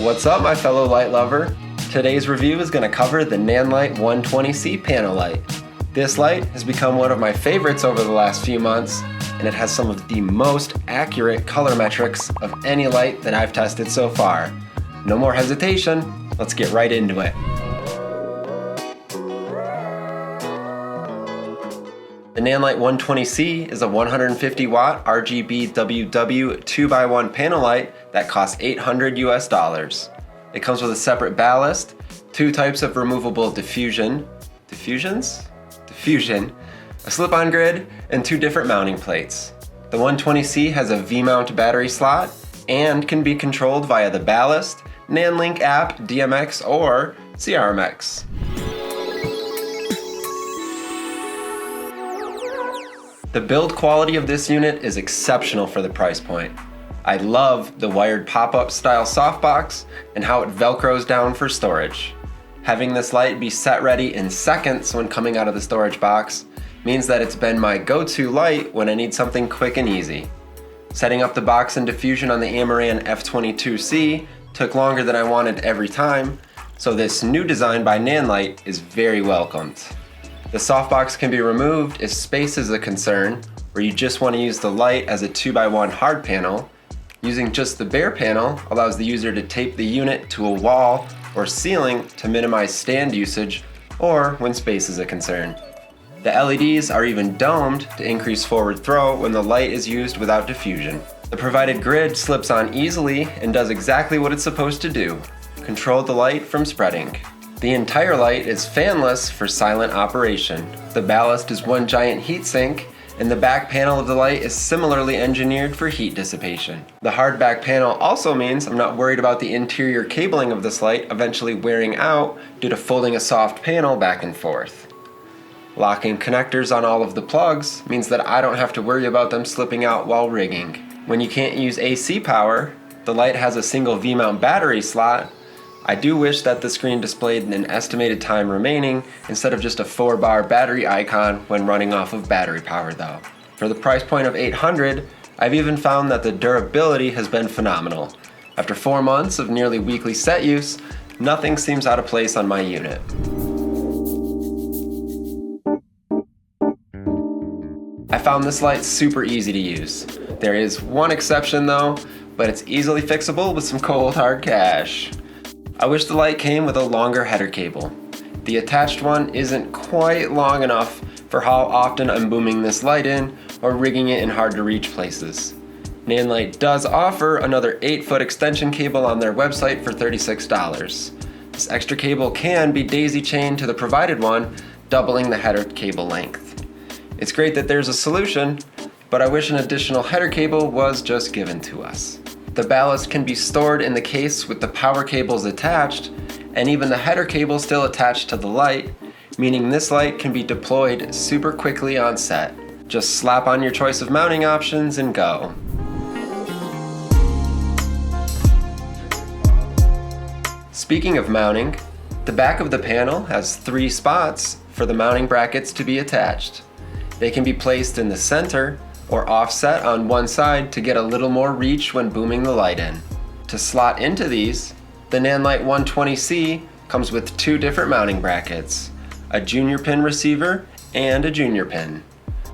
What's up, my fellow light lover? Today's review is going to cover the Nanlite 120C panel light. This light has become one of my favorites over the last few months, and it has some of the most accurate color metrics of any light that I've tested so far. No more hesitation, let's get right into it. The Nanlite 120C is a 150 watt RGB WW 2x1 panel light that costs $800 US. It comes with a separate ballast, two types of removable diffusion, a slip-on grid, and two different mounting plates. The 120C has a V-mount battery slot and can be controlled via the ballast, Nanlink app, DMX, or CRMX. The build quality of this unit is exceptional for the price point. I love the wired pop-up style softbox and how it velcros down for storage. Having this light be set ready in seconds when coming out of the storage box means that it's been my go-to light when I need something quick and easy. Setting up the box and diffusion on the Amaran F22C took longer than I wanted every time, so this new design by Nanlite is very welcomed. The softbox can be removed if space is a concern, or you just want to use the light as a 2x1 hard panel. Using just the bare panel allows the user to tape the unit to a wall or ceiling to minimize stand usage, or when space is a concern. The LEDs are even domed to increase forward throw when the light is used without diffusion. The provided grid slips on easily and does exactly what it's supposed to do: control the light from spreading. The entire light is fanless for silent operation. The ballast is one giant heatsink, and the back panel of the light is similarly engineered for heat dissipation. The hard back panel also means I'm not worried about the interior cabling of this light eventually wearing out due to folding a soft panel back and forth. Locking connectors on all of the plugs means that I don't have to worry about them slipping out while rigging. When you can't use AC power, the light has a single V-mount battery slot. I do wish that the screen displayed an estimated time remaining instead of just a 4-bar battery icon when running off of battery power though. For the price point of $800, I've even found that the durability has been phenomenal. After 4 months of nearly weekly set use, nothing seems out of place on my unit. I found this light super easy to use. There is one exception though, but it's easily fixable with some cold hard cash. I wish the light came with a longer header cable. The attached one isn't quite long enough for how often I'm booming this light in or rigging it in hard to reach places. Nanlite does offer another 8-foot extension cable on their website for $36. This extra cable can be daisy chained to the provided one, doubling the header cable length. It's great that there's a solution, but I wish an additional header cable was just given to us. The ballast can be stored in the case with the power cables attached, and even the header cable still attached to the light, meaning this light can be deployed super quickly on set. Just slap on your choice of mounting options and go. Speaking of mounting, the back of the panel has 3 spots for the mounting brackets to be attached. They can be placed in the center or offset on one side to get a little more reach when booming the light in. To slot into these, the Nanlite 120C comes with 2 different mounting brackets, a junior pin receiver and a junior pin.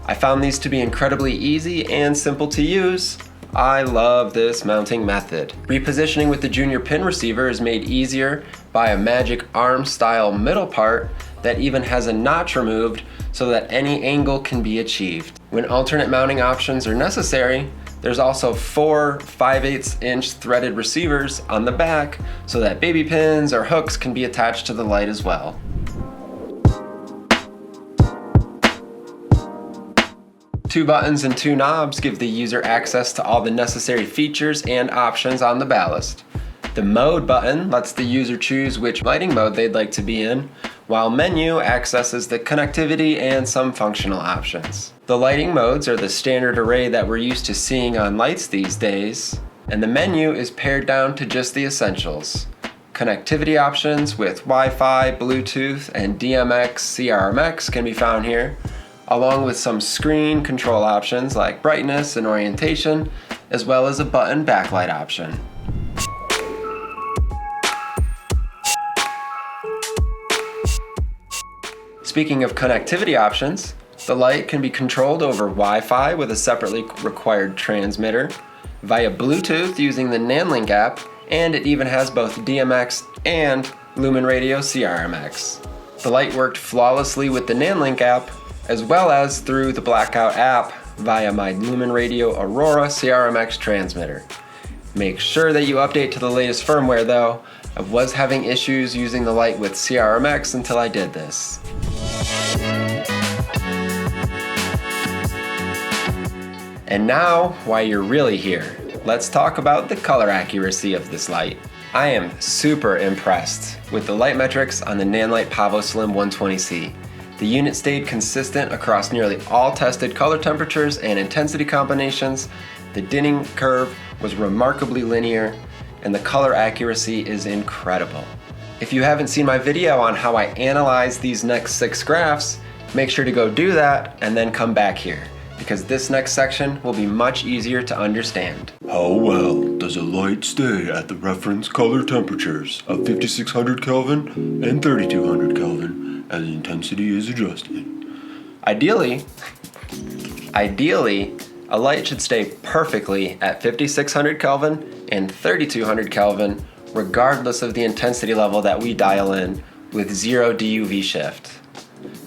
I found these to be incredibly easy and simple to use. I love this mounting method. Repositioning with the junior pin receiver is made easier by a magic arm style middle part that even has a notch removed so that any angle can be achieved. When alternate mounting options are necessary, there's also 4 5/8" threaded receivers on the back so that baby pins or hooks can be attached to the light as well. Two buttons and 2 knobs give the user access to all the necessary features and options on the ballast. The mode button lets the user choose which lighting mode they'd like to be in, while menu accesses the connectivity and some functional options. The lighting modes are the standard array that we're used to seeing on lights these days, and the menu is pared down to just the essentials. Connectivity options with Wi-Fi, Bluetooth, and DMX, CRMX can be found here, along with some screen control options like brightness and orientation, as well as a button backlight option. Speaking of connectivity options, the light can be controlled over Wi-Fi with a separately required transmitter, via Bluetooth using the Nanlite app, and it even has both DMX and Lumen Radio CRMX. The light worked flawlessly with the Nanlite app, as well as through the Blackout app via my Lumen Radio Aurora CRMX transmitter. Make sure that you update to the latest firmware though. I was having issues using the light with CRMX until I did this. And now, why you're really here. Let's talk about the color accuracy of this light. I am super impressed with the light metrics on the Nanlite Pavoslim 120C. The unit stayed consistent across nearly all tested color temperatures and intensity combinations. The dimming curve was remarkably linear, and the color accuracy is incredible. If you haven't seen my video on how I analyze these next 6 graphs, make sure to go do that and then come back here, because this next section will be much easier to understand. How well does a light stay at the reference color temperatures of 5600 Kelvin and 3200 Kelvin as intensity is adjusted? Ideally, a light should stay perfectly at 5600 Kelvin and 3200 Kelvin, regardless of the intensity level that we dial in with 0 DUV shift.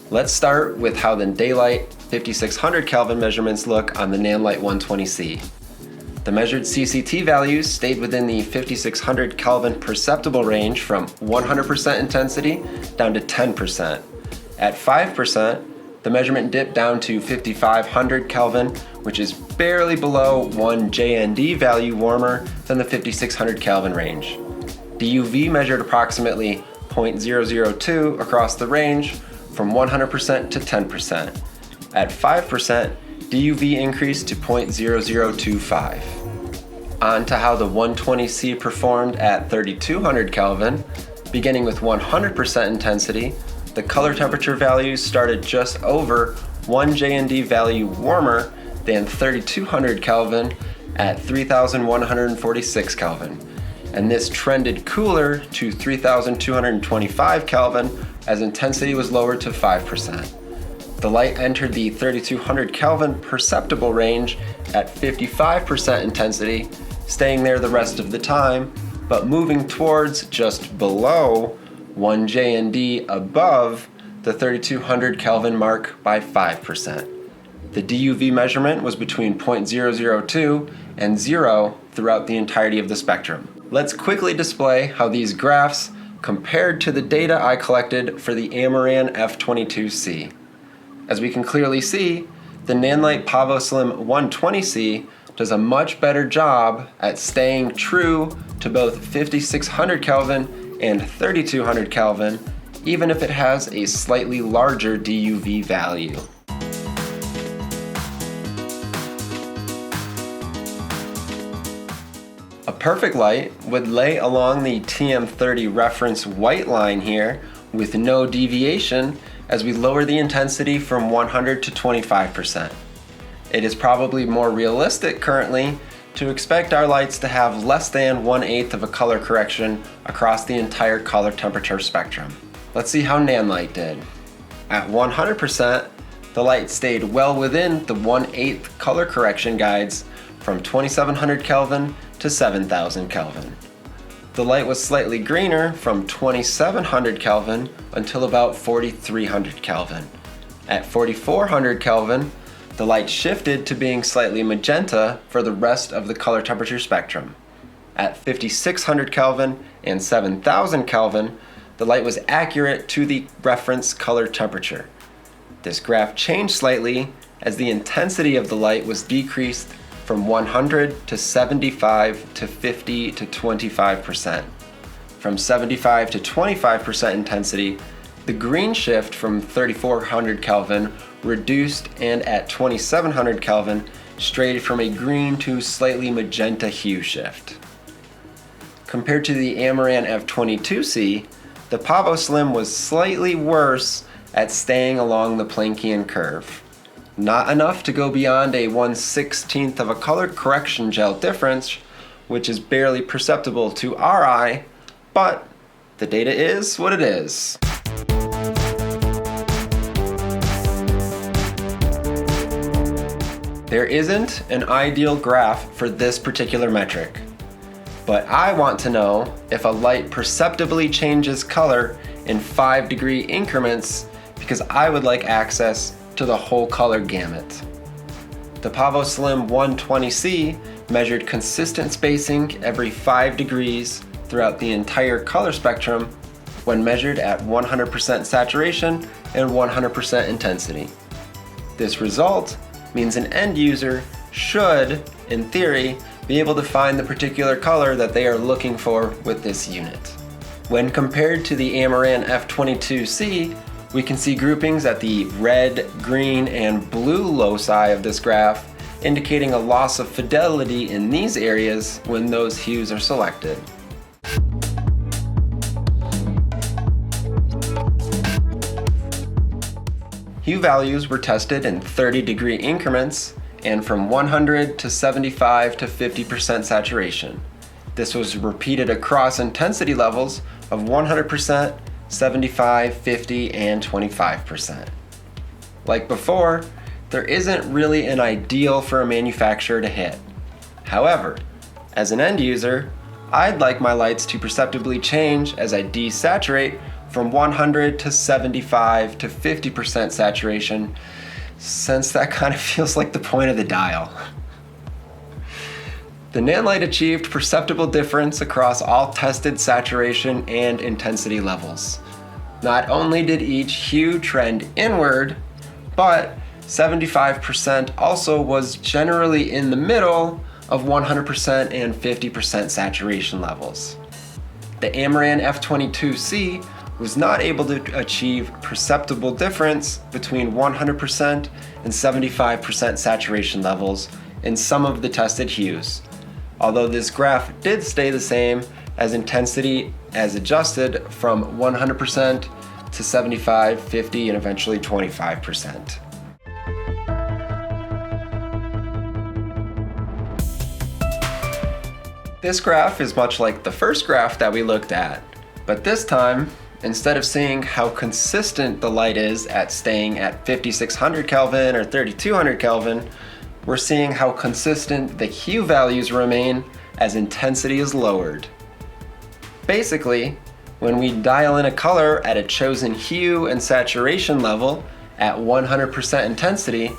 Let's start with how the daylight 5600 Kelvin measurements look on the Nanlite 120C. The measured CCT values stayed within the 5600 Kelvin perceptible range from 100% intensity down to 10%. At 5%, the measurement dipped down to 5500 Kelvin, which is barely below 1 JND value warmer than the 5600 Kelvin range. DUV measured approximately 0.002 across the range from 100% to 10%. At 5%, DUV increased to 0.0025. On to how the 120C performed at 3200 Kelvin. Beginning with 100% intensity, the color temperature values started just over 1 JND value warmer than 3200 Kelvin at 3146 Kelvin. And this trended cooler to 3225 Kelvin as intensity was lowered to 5%. The light entered the 3200 Kelvin perceptible range at 55% intensity, staying there the rest of the time, but moving towards just below 1 JND above the 3200 Kelvin mark by 5%. The DUV measurement was between 0.002 and 0 throughout the entirety of the spectrum. Let's quickly display how these graphs compared to the data I collected for the Amaran F22C. As we can clearly see, the Nanlite Pavoslim 120C does a much better job at staying true to both 5600 Kelvin and 3200 Kelvin, even if it has a slightly larger DUV value. A perfect light would lay along the TM30 reference white line here with no deviation as we lower the intensity from 100 to 25%. It is probably more realistic currently to expect our lights to have less than 1/8 of a color correction across the entire color temperature spectrum. Let's see how Nanlite did. At 100%, the light stayed well within the 1/8 color correction guides from 2700 Kelvin to 7000 Kelvin. The light was slightly greener from 2700 Kelvin until about 4300 Kelvin. At 4400 Kelvin, the light shifted to being slightly magenta for the rest of the color temperature spectrum. At 5600 Kelvin and 7000 Kelvin, the light was accurate to the reference color temperature. This graph changed slightly as the intensity of the light was decreased from 100 to 75 to 50 to 25%. From 75 to 25% intensity, the green shift from 3400 Kelvin reduced, and at 2700 Kelvin strayed from a green to slightly magenta hue shift. Compared to the Amaran F22C, the Pavoslim was slightly worse at staying along the Planckian curve. Not enough to go beyond a 1/16 of a color correction gel difference, which is barely perceptible to our eye, but the data is what it is. There isn't an ideal graph for this particular metric, but I want to know if a light perceptibly changes color in 5-degree increments because I would like access to the whole color gamut. The Pavoslim 120C measured consistent spacing every 5 degrees throughout the entire color spectrum when measured at 100% saturation and 100% intensity. This result means an end user should, in theory, be able to find the particular color that they are looking for with this unit. When compared to the Amaran F22C, we can see groupings at the red, green, and blue loci of this graph, indicating a loss of fidelity in these areas when those hues are selected. Hue values were tested in 30-degree increments and from 100 to 75 to 50% saturation. This was repeated across intensity levels of 100%, 75, 50, and 25%. Like before, there isn't really an ideal for a manufacturer to hit. However, as an end user, I'd like my lights to perceptibly change as I desaturate from 100 to 75 to 50% saturation, since that kind of feels like the point of the dial. The Nanlite achieved perceptible difference across all tested saturation and intensity levels. Not only did each hue trend inward, but 75% also was generally in the middle of 100% and 50% saturation levels. The Amaran F22C was not able to achieve perceptible difference between 100% and 75% saturation levels in some of the tested hues, although this graph did stay the same as intensity as adjusted from 100% to 75, 50, and eventually 25%. This graph is much like the first graph that we looked at, but this time, instead of seeing how consistent the light is at staying at 5600 Kelvin or 3200 Kelvin, we're seeing how consistent the hue values remain as intensity is lowered. Basically, when we dial in a color at a chosen hue and saturation level at 100% intensity,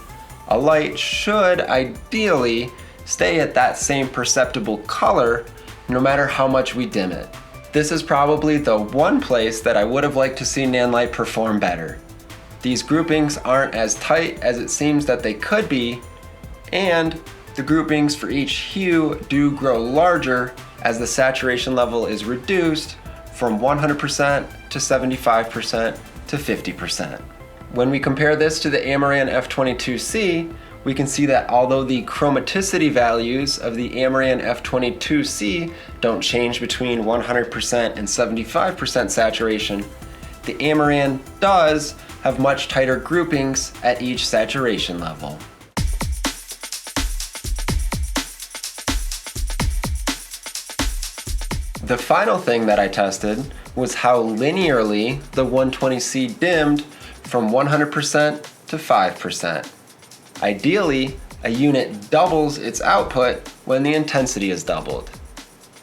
a light should ideally stay at that same perceptible color no matter how much we dim it. This is probably the one place that I would have liked to see Nanlite perform better. These groupings aren't as tight as it seems that they could be, and the groupings for each hue do grow larger as the saturation level is reduced from 100% to 75% to 50%. When we compare this to the Amaran F22C, we can see that although the chromaticity values of the Amaran F22C don't change between 100% and 75% saturation, the Amaran does have much tighter groupings at each saturation level. The final thing that I tested was how linearly the 120C dimmed from 100% to 5%. Ideally, a unit doubles its output when the intensity is doubled.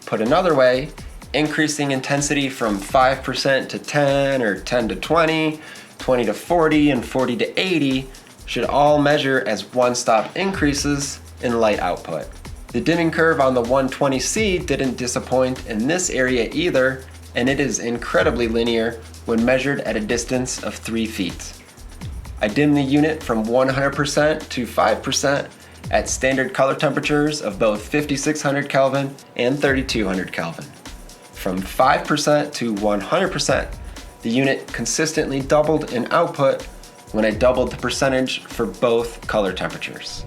Put another way, increasing intensity from 5% to 10 or 10 to 20, 20 to 40, and 40 to 80 should all measure as one-stop increases in light output. The dimming curve on the 120C didn't disappoint in this area either, and it is incredibly linear when measured at a distance of 3 feet. I dimmed the unit from 100% to 5% at standard color temperatures of both 5600 Kelvin and 3200 Kelvin. From 5% to 100%, the unit consistently doubled in output when I doubled the percentage for both color temperatures.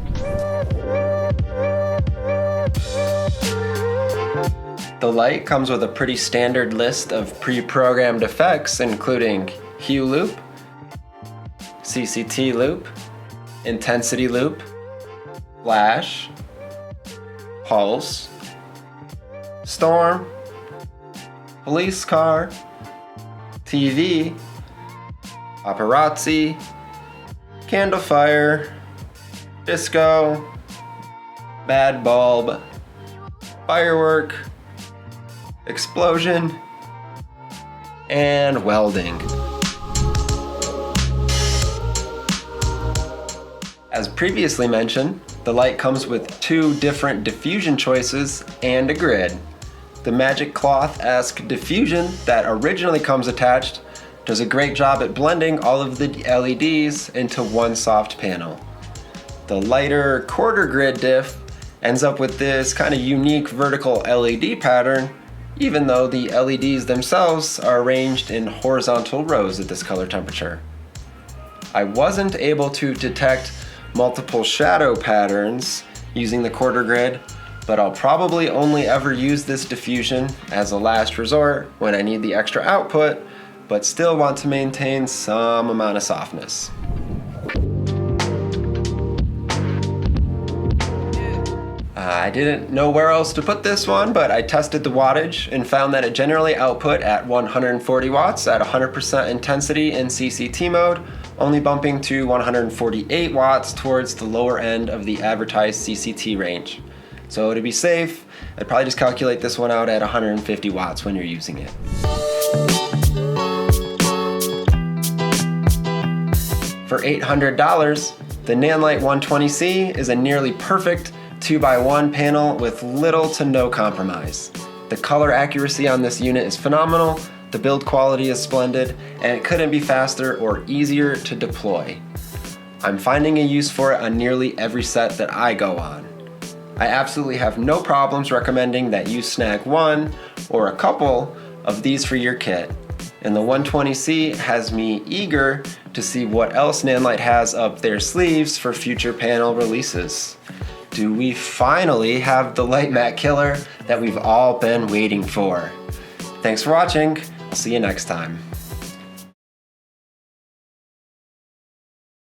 The light comes with a pretty standard list of pre-programmed effects, including hue loop, CCT loop, intensity loop, flash, pulse, storm, police car, TV, paparazzi, candle fire, disco, bad bulb, firework, explosion, and welding. As previously mentioned, the light comes with 2 different diffusion choices and a grid. The Magic Cloth-esque diffusion that originally comes attached does a great job at blending all of the LEDs into one soft panel. The lighter quarter grid diff ends up with this kind of unique vertical LED pattern, even though the LEDs themselves are arranged in horizontal rows at this color temperature. I wasn't able to detect multiple shadow patterns using the quarter grid, but I'll probably only ever use this diffusion as a last resort when I need the extra output, but still want to maintain some amount of softness. I didn't know where else to put this one, but I tested the wattage and found that it generally output at 140 watts at 100% intensity in CCT mode, only bumping to 148 watts towards the lower end of the advertised CCT range. So to be safe, I'd probably just calculate this one out at 150 watts when you're using it. For $800, the Nanlite 120C is a nearly perfect 2x1 panel with little to no compromise. The color accuracy on this unit is phenomenal, the build quality is splendid, and it couldn't be faster or easier to deploy. I'm finding a use for it on nearly every set that I go on. I absolutely have no problems recommending that you snag one or a couple of these for your kit, and the 120C has me eager to see what else Nanlite has up their sleeves for future panel releases. Do we finally have the light matte killer that we've all been waiting for? Thanks for watching. I'll see you next time.